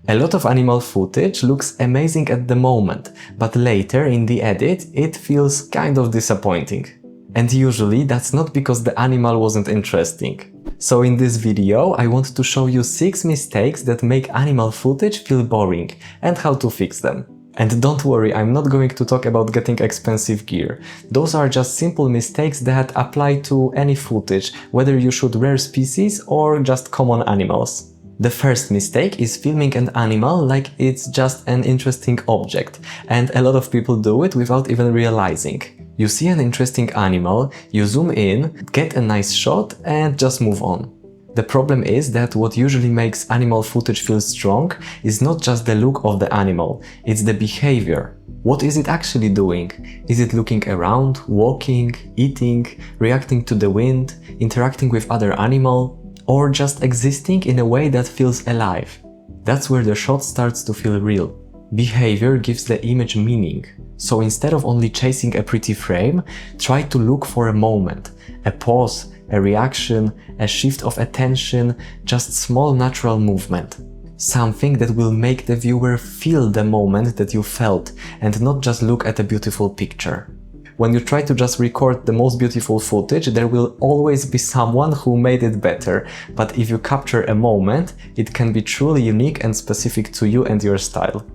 A lot of animal footage looks amazing at the moment, but later in the edit it feels kind of disappointing. And usually that's not because the animal wasn't interesting. So in this video I want to show you 6 mistakes that make animal footage feel boring and how to fix them. And don't worry, I'm not going to talk about getting expensive gear. Those are just simple mistakes that apply to any footage, whether you shoot rare species or just common animals. The first mistake is filming an animal like it's just an interesting object, and a lot of people do it without even realizing. You see an interesting animal, you zoom in, get a nice shot and just move on. The problem is that what usually makes animal footage feel strong is not just the look of the animal, it's the behavior. What is it actually doing? Is it looking around, walking, eating, reacting to the wind, interacting with other animals, or just existing in a way that feels alive? That's where the shot starts to feel real. Behavior gives the image meaning. So instead of only chasing a pretty frame, try to look for a moment, a pause, a reaction, a shift of attention, just small natural movement. Something that will make the viewer feel the moment that you felt and not just look at a beautiful picture. When you try to just record the most beautiful footage, there will always be someone who made it better, but if you capture a moment, it can be truly unique and specific to you and your style.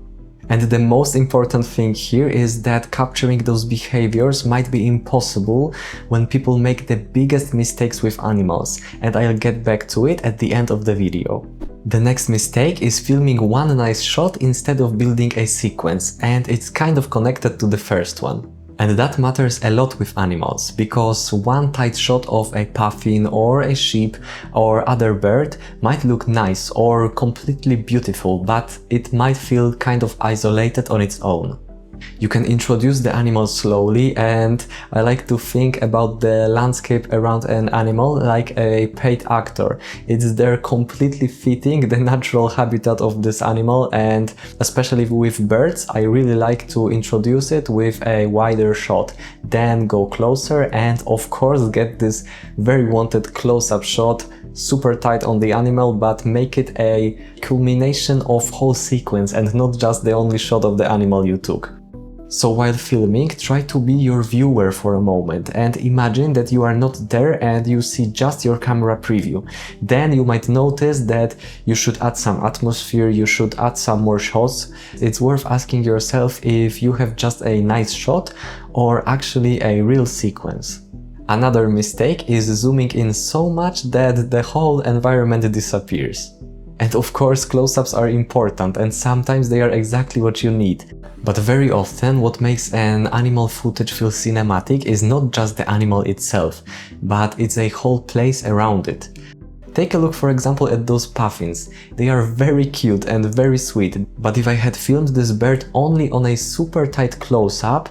And the most important thing here is that capturing those behaviors might be impossible when people make the biggest mistakes with animals, and I'll get back to it at the end of the video. The next mistake is filming one nice shot instead of building a sequence, and it's kind of connected to the first one. And that matters a lot with animals, because one tight shot of a puffin or a sheep or other bird might look nice or completely beautiful, but it might feel kind of isolated on its own. You can introduce the animal slowly, and I like to think about the landscape around an animal like a paid actor. It's there completely fitting the natural habitat of this animal, and especially with birds, I really like to introduce it with a wider shot, then go closer and of course get this very wanted close-up shot, super tight on the animal, but make it a culmination of whole sequence and not just the only shot of the animal you took. So while filming, try to be your viewer for a moment and imagine that you are not there and you see just your camera preview. Then you might notice that you should add some atmosphere, you should add some more shots. It's worth asking yourself if you have just a nice shot or actually a real sequence. Another mistake is zooming in so much that the whole environment disappears. And of course, close-ups are important and sometimes they are exactly what you need. But very often what makes an animal footage feel cinematic is not just the animal itself, but it's a whole place around it. Take a look, for example, at those puffins. They are very cute and very sweet, but if I had filmed this bird only on a super tight close-up,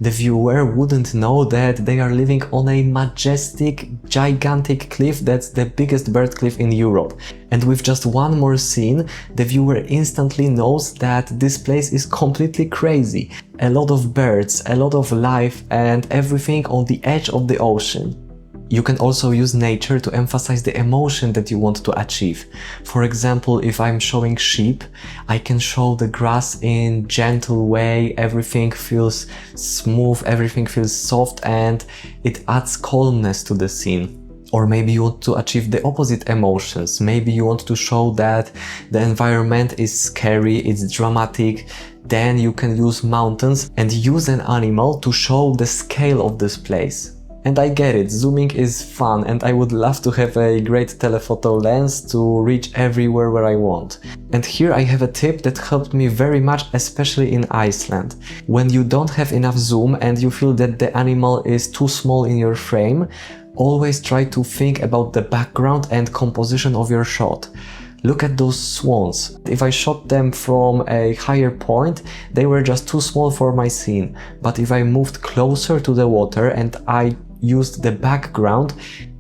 the viewer wouldn't know that they are living on a majestic, gigantic cliff that's the biggest bird cliff in Europe. And with just one more scene, the viewer instantly knows that this place is completely crazy. A lot of birds, a lot of life, and everything on the edge of the ocean. You can also use nature to emphasize the emotion that you want to achieve. For example, if I'm showing sheep, I can show the grass in gentle way, everything feels smooth, everything feels soft, and it adds calmness to the scene. Or maybe you want to achieve the opposite emotions. Maybe you want to show that the environment is scary, it's dramatic. Then you can use mountains and use an animal to show the scale of this place. And I get it, zooming is fun and I would love to have a great telephoto lens to reach everywhere where I want. And here I have a tip that helped me very much, especially in Iceland. When you don't have enough zoom and you feel that the animal is too small in your frame, always try to think about the background and composition of your shot. Look at those swans. If I shot them from a higher point, they were just too small for my scene. But if I moved closer to the water and I used the background,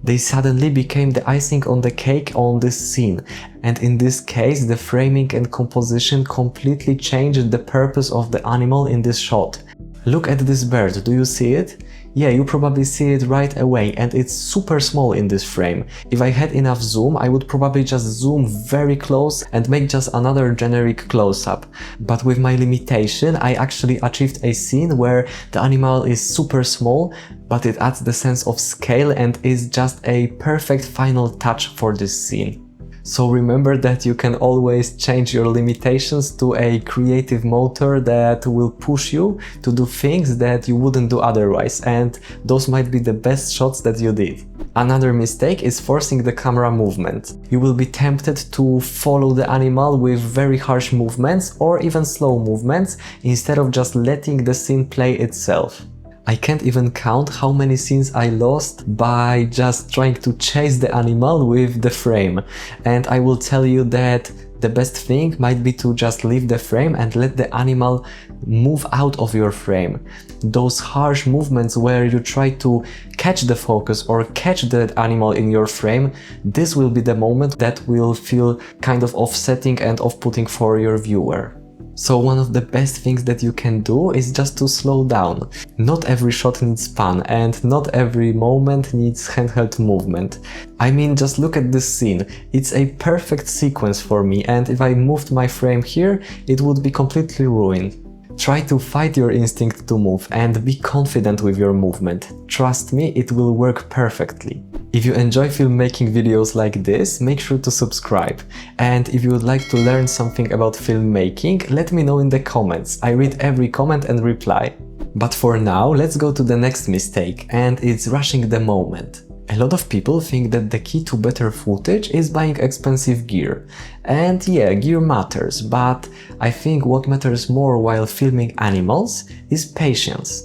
they suddenly became the icing on the cake on this scene. And in this case, the framing and composition completely changed the purpose of the animal in this shot. Look at this bird, do you see it? Yeah, you probably see it right away, and it's super small in this frame. If I had enough zoom, I would probably just zoom very close and make just another generic close-up. But with my limitation, I actually achieved a scene where the animal is super small, but it adds the sense of scale and is just a perfect final touch for this scene. So remember that you can always change your limitations to a creative motor that will push you to do things that you wouldn't do otherwise, and those might be the best shots that you did. Another mistake is forcing the camera movement. You will be tempted to follow the animal with very harsh movements or even slow movements instead of just letting the scene play itself. I can't even count how many scenes I lost by just trying to chase the animal with the frame. And I will tell you that the best thing might be to just leave the frame and let the animal move out of your frame. Those harsh movements where you try to catch the focus or catch the animal in your frame, this will be the moment that will feel kind of offsetting and off-putting for your viewer. So one of the best things that you can do is just to slow down. Not every shot needs pan, and not every moment needs handheld movement. I mean, just look at this scene. It's a perfect sequence for me, and if I moved my frame here, it would be completely ruined. Try to fight your instinct to move and be confident with your movement. Trust me, it will work perfectly. If you enjoy filmmaking videos like this, make sure to subscribe. And if you would like to learn something about filmmaking, let me know in the comments. I read every comment and reply. But for now, let's go to the next mistake, and it's rushing the moment. A lot of people think that the key to better footage is buying expensive gear. And yeah, gear matters, but I think what matters more while filming animals is patience.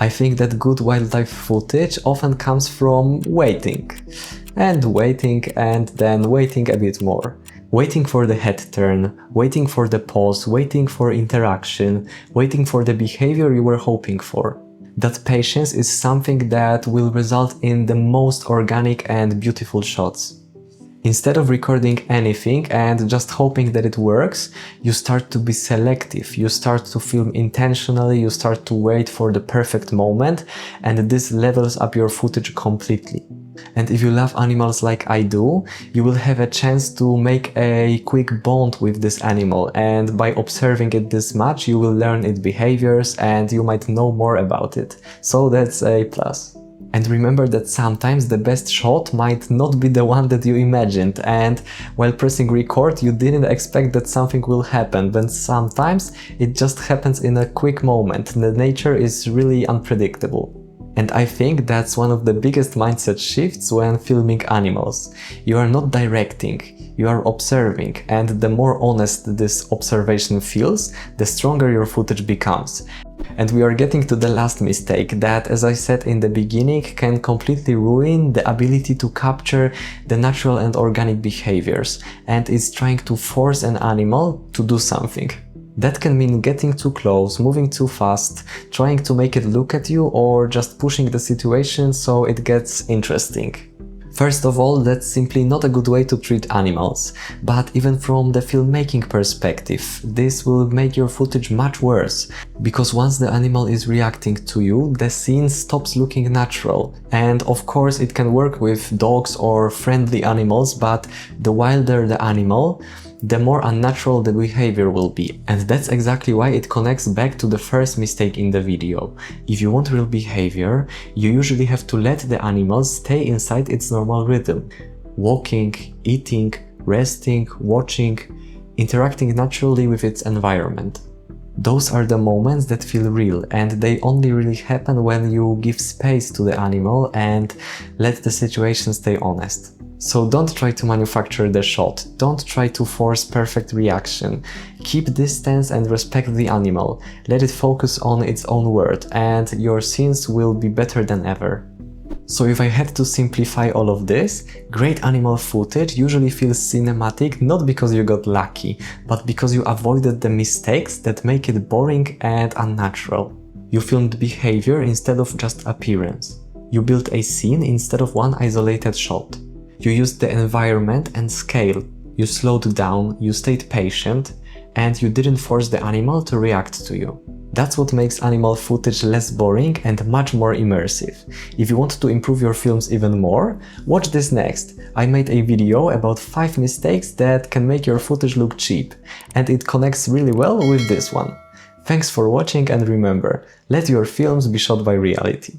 I think that good wildlife footage often comes from waiting, and then waiting a bit more. Waiting for the head turn, waiting for the pause, waiting for interaction, waiting for the behavior you were hoping for. That patience is something that will result in the most organic and beautiful shots. Instead of recording anything and just hoping that it works, you start to be selective, you start to film intentionally, you start to wait for the perfect moment, and this levels up your footage completely. And if you love animals like I do, you will have a chance to make a quick bond with this animal, and by observing it this much, you will learn its behaviors and you might know more about it. So that's a plus. And remember that sometimes the best shot might not be the one that you imagined, and while pressing record you didn't expect that something will happen, but sometimes it just happens in a quick moment. The nature is really unpredictable. And I think that's one of the biggest mindset shifts when filming animals. You are not directing, you are observing, and the more honest this observation feels, the stronger your footage becomes. And we are getting to the last mistake that, as I said in the beginning, can completely ruin the ability to capture the natural and organic behaviors, and it's trying to force an animal to do something. That can mean getting too close, moving too fast, trying to make it look at you, or just pushing the situation so it gets interesting. First of all, that's simply not a good way to treat animals, but even from the filmmaking perspective, this will make your footage much worse, because once the animal is reacting to you, the scene stops looking natural. And of course it can work with dogs or friendly animals, but the wilder the animal, the more unnatural the behavior will be. And that's exactly why it connects back to the first mistake in the video. If you want real behavior, you usually have to let the animal stay inside its normal rhythm. Walking, eating, resting, watching, interacting naturally with its environment. Those are the moments that feel real, and they only really happen when you give space to the animal and let the situation stay honest. So don't try to manufacture the shot, don't try to force perfect reaction. Keep distance and respect the animal, let it focus on its own world, and your scenes will be better than ever. So if I had to simplify all of this, great animal footage usually feels cinematic not because you got lucky, but because you avoided the mistakes that make it boring and unnatural. You filmed behavior instead of just appearance. You built a scene instead of one isolated shot. You used the environment and scale. You slowed down, you stayed patient, and you didn't force the animal to react to you. That's what makes animal footage less boring and much more immersive. If you want to improve your films even more, watch this next. I made a video about 5 mistakes that can make your footage look cheap, and it connects really well with this one. Thanks for watching, and remember, let your films be shot by reality.